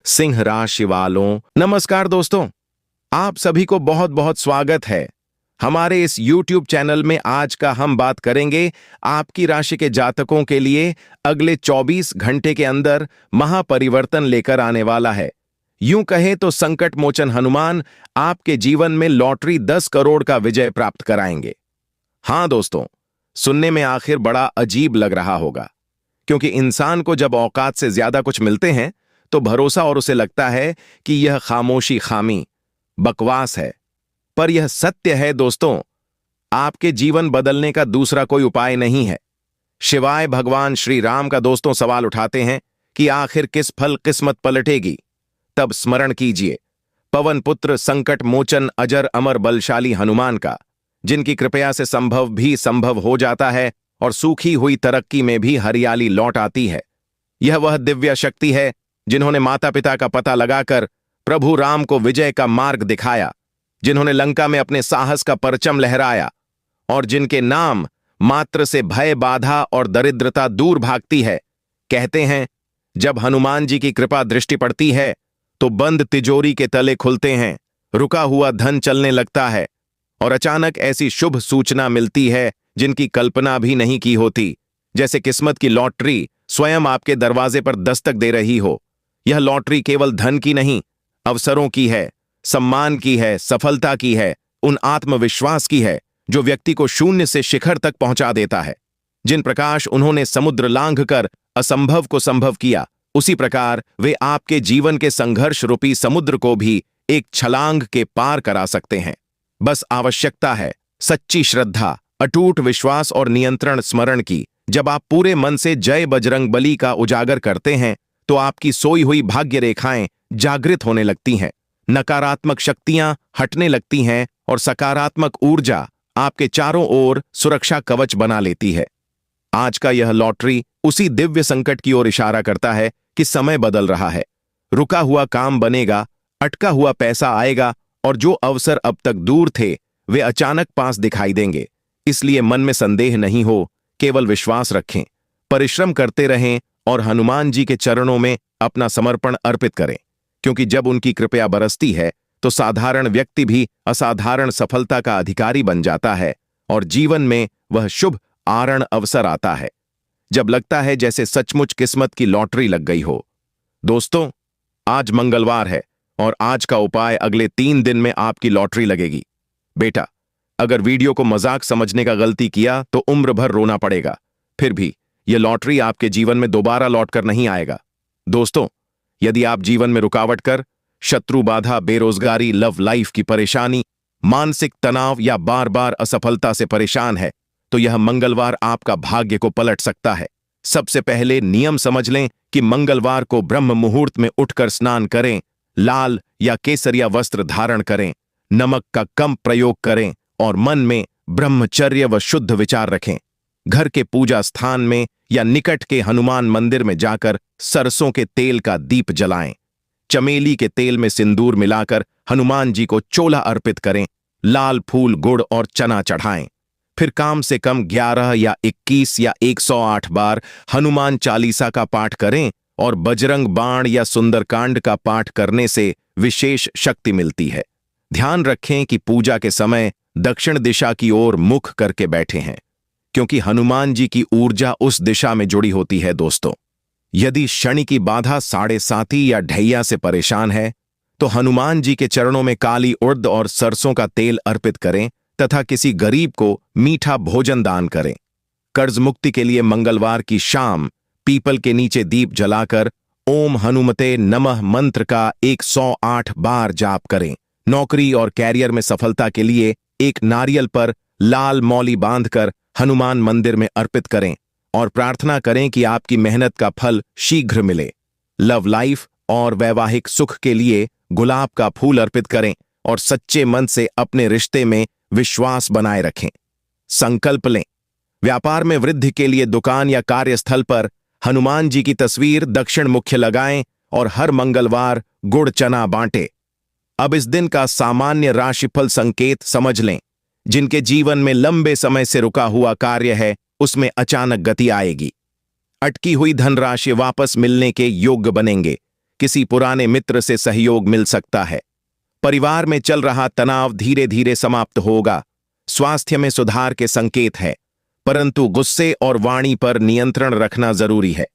सिंह राशि वालों, नमस्कार दोस्तों। आप सभी को बहुत बहुत स्वागत है हमारे इस YouTube चैनल में। आज का हम बात करेंगे आपकी राशि के जातकों के लिए अगले 24 घंटे के अंदर महापरिवर्तन लेकर आने वाला है। यूं कहें तो संकट मोचन हनुमान आपके जीवन में लॉटरी 10 करोड़ का विजय प्राप्त कराएंगे। हां दोस्तों, सुनने में आखिर बड़ा अजीब लग रहा होगा, क्योंकि इंसान को जब औकात से ज्यादा कुछ मिलते हैं तो भरोसा और उसे लगता है कि यह खामोशी खामी बकवास है। पर यह सत्य है दोस्तों, आपके जीवन बदलने का दूसरा कोई उपाय नहीं है शिवाय भगवान श्री राम का। दोस्तों, सवाल उठाते हैं कि आखिर किस फल किस्मत पलटेगी? तब स्मरण कीजिए पवन पुत्र संकट मोचन अजर अमर बलशाली हनुमान का, जिनकी कृपया से संभव भी संभव हो जाता है और सूखी हुई तरक्की में भी हरियाली लौट आती है। यह वह दिव्य शक्ति है जिन्होंने माता पिता का पता लगाकर प्रभु राम को विजय का मार्ग दिखाया, जिन्होंने लंका में अपने साहस का परचम लहराया और जिनके नाम मात्र से भय बाधा और दरिद्रता दूर भागती है। कहते हैं, जब हनुमान जी की कृपा दृष्टि पड़ती है तो बंद तिजोरी के तले खुलते हैं, रुका हुआ धन चलने लगता है और अचानक ऐसी शुभ सूचना मिलती है जिनकी कल्पना भी नहीं की होती। जैसे किस्मत की लॉटरी स्वयं आपके दरवाजे पर दस्तक दे रही हो। यह लॉटरी केवल धन की नहीं, अवसरों की है, सम्मान की है, सफलता की है, उन आत्मविश्वास की है जो व्यक्ति को शून्य से शिखर तक पहुंचा देता है। जिन प्रकाश उन्होंने समुद्र लांघकर असंभव को संभव किया, उसी प्रकार वे आपके जीवन के संघर्ष रूपी समुद्र को भी एक छलांग के पार करा सकते हैं। बस आवश्यकता है सच्ची श्रद्धा, अटूट विश्वास और नियंत्रण स्मरण की। जब आप पूरे मन से जय बजरंगबली का उजागर करते हैं तो आपकी सोई हुई भाग्य रेखाएं जागृत होने लगती हैं, नकारात्मक शक्तियां हटने लगती हैं और सकारात्मक ऊर्जा आपके चारों ओर सुरक्षा कवच बना लेती है। आज का यह लॉटरी उसी दिव्य संकट की ओर इशारा करता है कि समय बदल रहा है। रुका हुआ काम बनेगा, अटका हुआ पैसा आएगा और जो अवसर अब तक दूर थे वे अचानक पास दिखाई देंगे। इसलिए मन में संदेह नहीं हो, केवल विश्वास रखें, परिश्रम करते रहें और हनुमान जी के चरणों में अपना समर्पण अर्पित करें, क्योंकि जब उनकी कृपया बरसती है तो साधारण व्यक्ति भी असाधारण सफलता का अधिकारी बन जाता है और जीवन में वह शुभ आरण अवसर आता है जब लगता है जैसे सचमुच किस्मत की लॉटरी लग गई हो। दोस्तों, आज मंगलवार है और आज का उपाय, अगले 3 दिन में आपकी लॉटरी लगेगी। बेटा, अगर वीडियो को मजाक समझने का गलती किया तो उम्र भर रोना पड़ेगा। फिर भी यह लॉटरी आपके जीवन में दोबारा लौटकर नहीं आएगा। दोस्तों, यदि आप जीवन में रुकावट कर, शत्रु बाधा, बेरोजगारी, लव लाइफ की परेशानी, मानसिक तनाव या बार बार असफलता से परेशान है तो यह मंगलवार आपका भाग्य को पलट सकता है। सबसे पहले नियम समझ लें कि मंगलवार को ब्रह्म मुहूर्त में उठकर स्नान करें, लाल या केसरिया वस्त्र धारण करें, नमक का कम प्रयोग करें और मन में ब्रह्मचर्य व शुद्ध विचार रखें। घर के पूजा स्थान में या निकट के हनुमान मंदिर में जाकर सरसों के तेल का दीप जलाएं। चमेली के तेल में सिंदूर मिलाकर हनुमान जी को चोला अर्पित करें। लाल फूल, गुड़ और चना चढ़ाएं। फिर कम से कम 11 या 21 या 108 बार हनुमान चालीसा का पाठ करें और बजरंग बाण या सुंदरकांड का पाठ करने से विशेष शक्ति मिलती है। ध्यान रखें कि पूजा के समय दक्षिण दिशा की ओर मुख करके बैठे हैं, क्योंकि हनुमान जी की ऊर्जा उस दिशा में जुड़ी होती है। दोस्तों, यदि शनि की बाधा, साढ़े साती या ढैया से परेशान है तो हनुमान जी के चरणों में काली उड़द और सरसों का तेल अर्पित करें तथा किसी गरीब को मीठा भोजन दान करें। कर्ज मुक्ति के लिए मंगलवार की शाम पीपल के नीचे दीप जलाकर ओम हनुमते नमः मंत्र का 108 बार जाप करें। नौकरी और कैरियर में सफलता के लिए एक नारियल पर लाल मौली बांधकर हनुमान मंदिर में अर्पित करें और प्रार्थना करें कि आपकी मेहनत का फल शीघ्र मिले। लव लाइफ और वैवाहिक सुख के लिए गुलाब का फूल अर्पित करें और सच्चे मन से अपने रिश्ते में विश्वास बनाए रखें। संकल्प लें, व्यापार में वृद्धि के लिए दुकान या कार्यस्थल पर हनुमान जी की तस्वीर दक्षिण मुख्य लगाएं और हर मंगलवार गुड़ चना बांटें। अब इस दिन का सामान्य राशिफल संकेत समझ लें। जिनके जीवन में लंबे समय से रुका हुआ कार्य है उसमें अचानक गति आएगी। अटकी हुई धनराशि वापस मिलने के योग्य बनेंगे। किसी पुराने मित्र से सहयोग मिल सकता है। परिवार में चल रहा तनाव धीरे धीरे समाप्त होगा। स्वास्थ्य में सुधार के संकेत है, परंतु गुस्से और वाणी पर नियंत्रण रखना जरूरी है।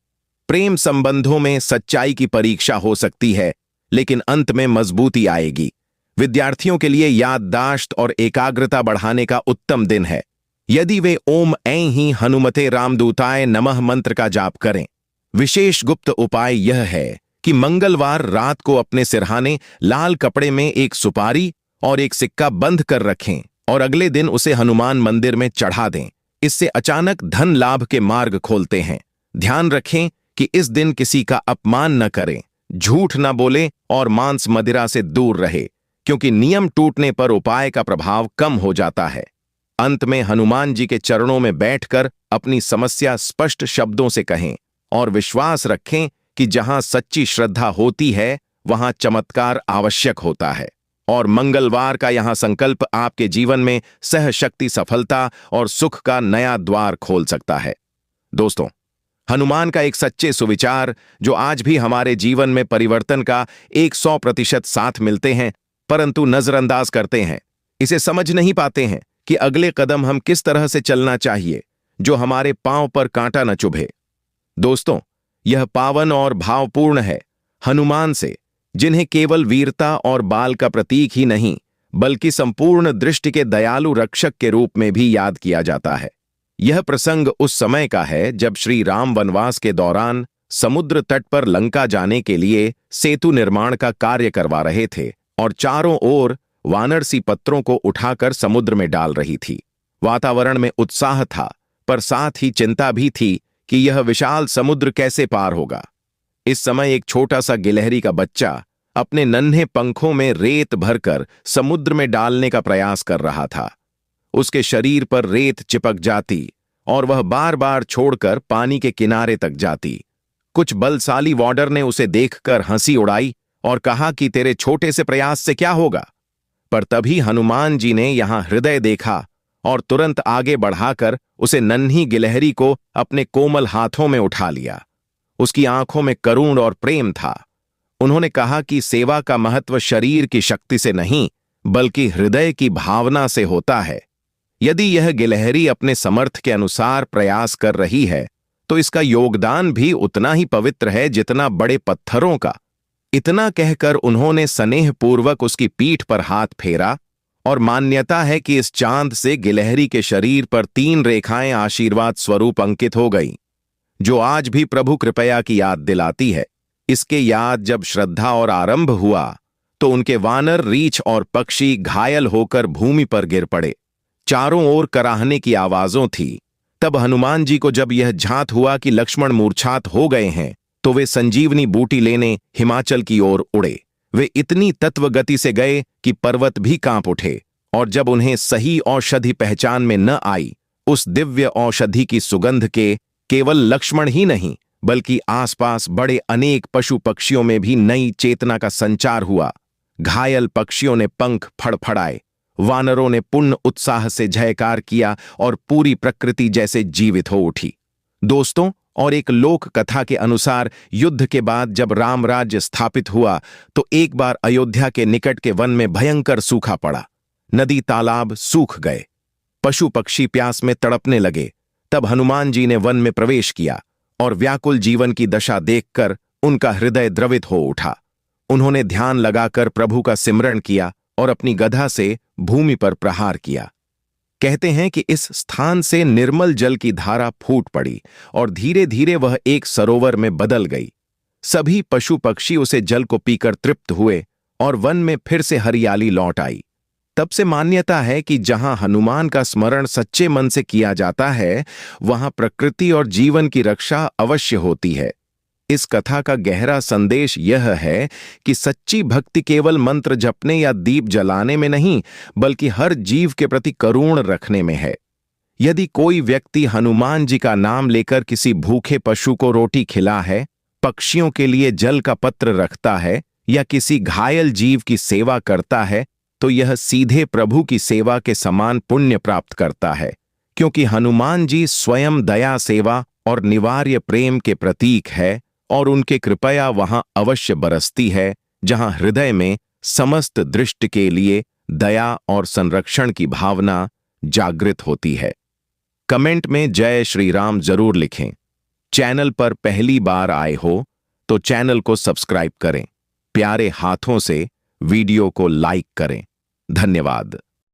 प्रेम संबंधों में सच्चाई की परीक्षा हो सकती है, लेकिन अंत में मजबूती आएगी। विद्यार्थियों के लिए याददाश्त और एकाग्रता बढ़ाने का उत्तम दिन है। यदि वे ओम ऐं ही हनुमते रामदूताय नमः मंत्र का जाप करें। विशेष गुप्त उपाय यह है कि मंगलवार रात को अपने सिरहाने लाल कपड़े में एक सुपारी और एक सिक्का बंद कर रखें और अगले दिन उसे हनुमान मंदिर में चढ़ा दें। इससे अचानक धन लाभ के मार्ग खोलते हैं। ध्यान रखें कि इस दिन किसी का अपमान न करें, झूठ न बोले और मांस मदिरा से दूर रहे, क्योंकि नियम टूटने पर उपाय का प्रभाव कम हो जाता है। अंत में हनुमान जी के चरणों में बैठकर अपनी समस्या स्पष्ट शब्दों से कहें और विश्वास रखें कि जहां सच्ची श्रद्धा होती है वहां चमत्कार आवश्यक होता है। और मंगलवार का यहां संकल्प आपके जीवन में सहशक्ति, सफलता और सुख का नया द्वार खोल सकता है। दोस्तों, हनुमान का एक सच्चे सुविचार जो आज भी हमारे जीवन में परिवर्तन का 100% साथ मिलते हैं, परंतु नजरअंदाज करते हैं। इसे समझ नहीं पाते हैं कि अगले कदम हम किस तरह से चलना चाहिए जो हमारे पांव पर कांटा न चुभे। दोस्तों, यह पावन और भावपूर्ण है। हनुमान से, जिन्हें केवल वीरता और बाल का प्रतीक ही नहीं बल्कि संपूर्ण दृष्टि के दयालु रक्षक के रूप में भी याद किया जाता है। यह प्रसंग उस समय का है जब श्री राम वनवास के दौरान समुद्र तट पर लंका जाने के लिए सेतु निर्माण का कार्य करवा रहे थे और चारों ओर वानर सी पत्थरों को उठाकर समुद्र में डाल रही थी। वातावरण में उत्साह था, पर साथ ही चिंता भी थी कि यह विशाल समुद्र कैसे पार होगा। इस समय एक छोटा सा गिलहरी का बच्चा अपने नन्हे पंखों में रेत भरकर समुद्र में डालने का प्रयास कर रहा था। उसके शरीर पर रेत चिपक जाती और वह बार बार छोड़कर पानी के किनारे तक जाती। कुछ बलशाली वार्डर ने उसे देखकर हंसी उड़ाई और कहा कि तेरे छोटे से प्रयास से क्या होगा। पर तभी हनुमान जी ने यहां हृदय देखा और तुरंत आगे बढ़ाकर उसे नन्ही गिलहरी को अपने कोमल हाथों में उठा लिया। उसकी आंखों में करुण और प्रेम था। उन्होंने कहा कि सेवा का महत्व शरीर की शक्ति से नहीं बल्कि हृदय की भावना से होता है। यदि यह गिलहरी अपने समर्थ के अनुसार प्रयास कर रही है तो इसका योगदान भी उतना ही पवित्र है जितना बड़े पत्थरों का। इतना कहकर उन्होंने स्नेहपूर्वक उसकी पीठ पर हाथ फेरा और मान्यता है कि इस चांद से गिलहरी के शरीर पर 3 रेखाएं आशीर्वाद स्वरूप अंकित हो गईं, जो आज भी प्रभु कृपया की याद दिलाती है। इसके याद जब श्रद्धा और आरंभ हुआ तो उनके वानर, रीछ और पक्षी घायल होकर भूमि पर गिर पड़े। चारों ओर कराहने की आवाजों थी। तब हनुमान जी को जब यह झांत हुआ कि लक्ष्मण मूर्छात हो गए हैं तो वे संजीवनी बूटी लेने हिमाचल की ओर उड़े। वे इतनी तत्व गति से गए कि पर्वत भी कांप उठे, और जब उन्हें सही औषधि पहचान में न आई, उस दिव्य औषधि की सुगंध के केवल लक्ष्मण ही नहीं बल्कि आसपास बड़े अनेक पशु पक्षियों में भी नई चेतना का संचार हुआ। घायल पक्षियों ने पंख फड़फड़ाए, वानरों ने पूर्ण उत्साह से जयकार किया और पूरी प्रकृति जैसे जीवित हो उठी। दोस्तों, और एक लोक कथा के अनुसार युद्ध के बाद जब राम राज्य स्थापित हुआ तो एक बार अयोध्या के निकट के वन में भयंकर सूखा पड़ा। नदी तालाब सूख गए, पशु पक्षी प्यास में तड़पने लगे। तब हनुमान जी ने वन में प्रवेश किया और व्याकुल जीवन की दशा देखकर उनका हृदय द्रवित हो उठा। उन्होंने ध्यान लगाकर प्रभु का सिमरण किया और अपनी गदा से भूमि पर प्रहार किया। कहते हैं कि इस स्थान से निर्मल जल की धारा फूट पड़ी और धीरे धीरे वह एक सरोवर में बदल गई। सभी पशु पक्षी उसे जल को पीकर तृप्त हुए और वन में फिर से हरियाली लौट आई। तब से मान्यता है कि जहां हनुमान का स्मरण सच्चे मन से किया जाता है वहां प्रकृति और जीवन की रक्षा अवश्य होती है। इस कथा का गहरा संदेश यह है कि सच्ची भक्ति केवल मंत्र जपने या दीप जलाने में नहीं बल्कि हर जीव के प्रति करुण रखने में है। यदि कोई व्यक्ति हनुमान जी का नाम लेकर किसी भूखे पशु को रोटी खिला है, पक्षियों के लिए जल का पत्र रखता है या किसी घायल जीव की सेवा करता है, तो यह सीधे प्रभु की सेवा के समान पुण्य प्राप्त करता है, क्योंकि हनुमान जी स्वयं दया, सेवा और निवार्य प्रेम के प्रतीक है और उनके कृपया वहां अवश्य बरसती है जहां हृदय में समस्त दृष्टि के लिए दया और संरक्षण की भावना जागृत होती है। कमेंट में जय श्री राम जरूर लिखें। चैनल पर पहली बार आए हो तो चैनल को सब्सक्राइब करें। प्यारे हाथों से वीडियो को लाइक करें। धन्यवाद।